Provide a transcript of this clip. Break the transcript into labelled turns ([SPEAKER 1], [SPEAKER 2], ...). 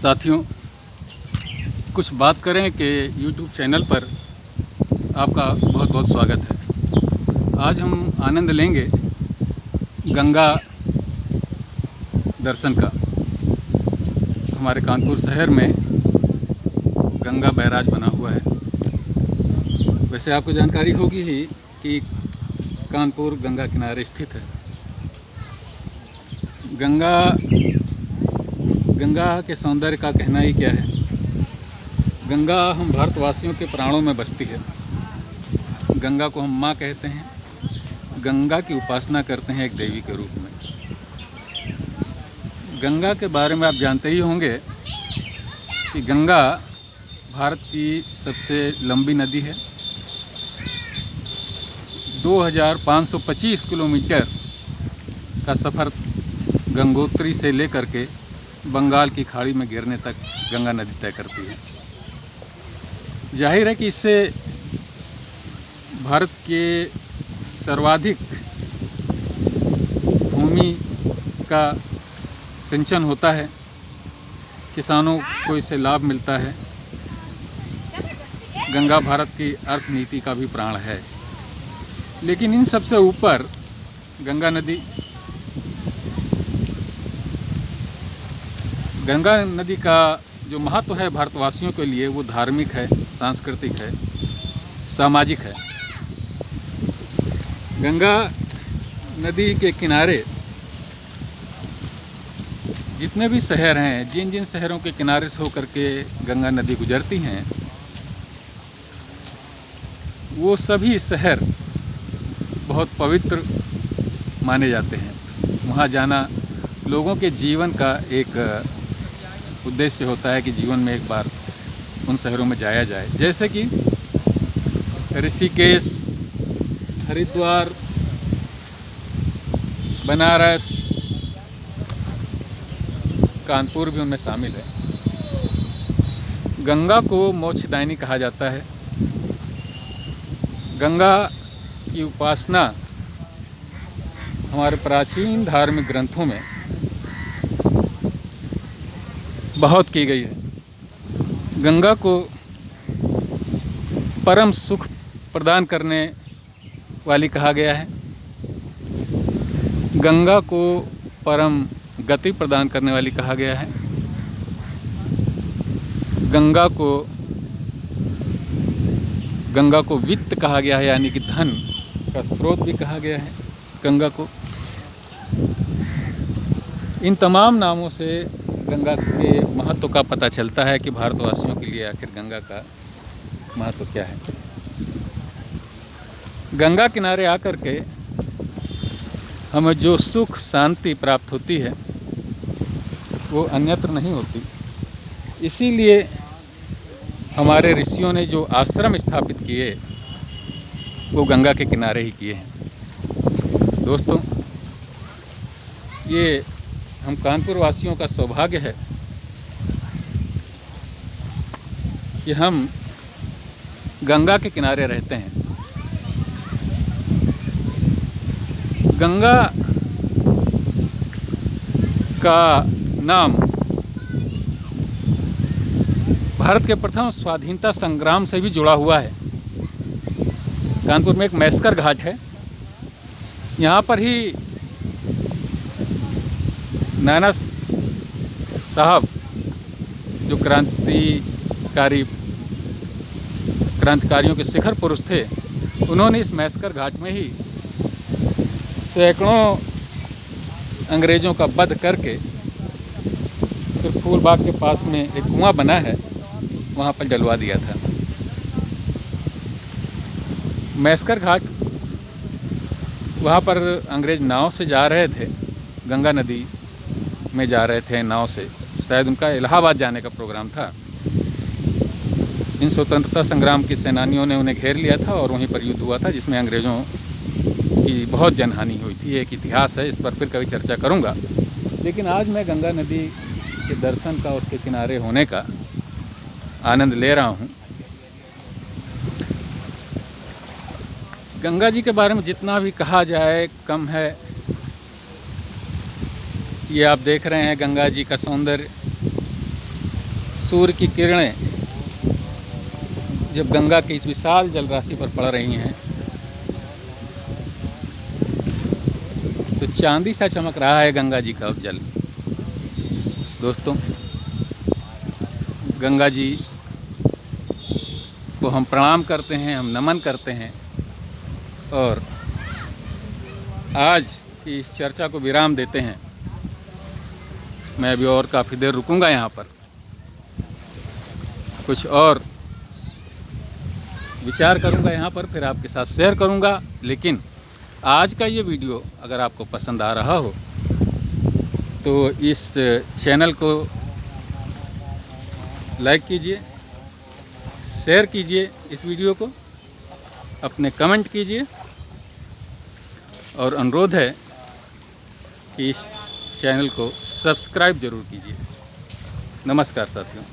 [SPEAKER 1] साथियों, कुछ बात करें कि YouTube चैनल पर आपका बहुत बहुत स्वागत है। आज हम आनंद लेंगे गंगा दर्शन का। हमारे कानपुर शहर में गंगा बैराज बना हुआ है। वैसे आपको जानकारी होगी ही कि कानपुर गंगा किनारे स्थित है। गंगा के सौंदर्य का कहना ही क्या है। गंगा हम भारतवासियों के प्राणों में बसती है। गंगा को हम माँ कहते हैं। गंगा की उपासना करते हैं एक देवी के रूप में। गंगा के बारे में आप जानते ही होंगे कि गंगा भारत की सबसे लंबी नदी है। 2525 किलोमीटर का सफ़र गंगोत्री से लेकर के बंगाल की खाड़ी में गिरने तक गंगा नदी तय करती है। जाहिर है कि इससे भारत के सर्वाधिक भूमि का सिंचन होता है, किसानों को इससे लाभ मिलता है। गंगा भारत की अर्थनीति का भी प्राण है। लेकिन इन सबसे ऊपर गंगा नदी का जो महत्व है भारतवासियों के लिए, वो धार्मिक है, सांस्कृतिक है, सामाजिक है। गंगा नदी के किनारे जितने भी शहर हैं, जिन जिन शहरों के किनारे से होकर के गंगा नदी गुजरती हैं, वो सभी शहर बहुत पवित्र माने जाते हैं। वहाँ जाना लोगों के जीवन का एक उद्देश्य होता है कि जीवन में एक बार उन शहरों में जाया जाए। जैसे कि ऋषिकेश, हरिद्वार, बनारस, कानपुर भी उनमें शामिल है। गंगा को मोक्षदायिनी कहा जाता है। गंगा की उपासना हमारे प्राचीन धार्मिक ग्रंथों में बहुत की गई है। गंगा को परम सुख प्रदान करने वाली कहा गया है। गंगा को परम गति प्रदान करने वाली कहा गया है। गंगा को वित्त कहा गया है, यानी कि धन का स्रोत भी कहा गया है गंगा को। इन तमाम नामों से गंगा के महत्व का पता चलता है कि भारतवासियों के लिए आखिर गंगा का महत्व क्या है। गंगा किनारे आकर के हमें जो सुख शांति प्राप्त होती है वो अन्यत्र नहीं होती। इसीलिए हमारे ऋषियों ने जो आश्रम स्थापित किए वो गंगा के किनारे ही किए हैं। दोस्तों, ये हम कानपुर वासियों का सौभाग्य है कि हम गंगा के किनारे रहते हैं। गंगा का नाम भारत के प्रथम स्वाधीनता संग्राम से भी जुड़ा हुआ है। कानपुर में एक मैस्कर घाट है। यहाँ पर ही नाना साहब जो क्रांतिकारियों के शिखर पुरुष थे, उन्होंने इस मैस्कर घाट में ही सैकड़ों अंग्रेज़ों का वध करके फिर फूलबाग के पास में एक कुआं बना है, वहाँ पर जलवा दिया था। मैस्कर घाट, वहाँ पर अंग्रेज़ नाव से जा रहे थे, गंगा नदी में जा रहे थे नाव से। शायद उनका इलाहाबाद जाने का प्रोग्राम था। इन स्वतंत्रता संग्राम के सेनानियों ने उन्हें घेर लिया था और वहीं पर युद्ध हुआ था, जिसमें अंग्रेज़ों की बहुत जनहानि हुई थी। एक इतिहास है, इस पर फिर कभी चर्चा करूंगा। लेकिन आज मैं गंगा नदी के दर्शन का, उसके किनारे होने का आनंद ले रहा हूं। गंगा जी के बारे में जितना भी कहा जाए कम है। ये आप देख रहे हैं गंगा जी का सौंदर्य। सूर्य की किरणें जब गंगा की इस विशाल जलराशि पर पड़ रही हैं तो चांदी सा चमक रहा है गंगा जी का जल। दोस्तों, गंगा जी को हम प्रणाम करते हैं, हम नमन करते हैं और आज की इस चर्चा को विराम देते हैं। मैं अभी और काफ़ी देर रुकूंगा यहाँ पर, कुछ और विचार करूंगा यहाँ पर, फिर आपके साथ शेयर करूंगा। लेकिन आज का ये वीडियो अगर आपको पसंद आ रहा हो तो इस चैनल को लाइक कीजिए, शेयर कीजिए इस वीडियो को, अपने कमेंट कीजिए और अनुरोध है कि इस चैनल को सब्सक्राइब ज़रूर कीजिए। नमस्कार साथियों।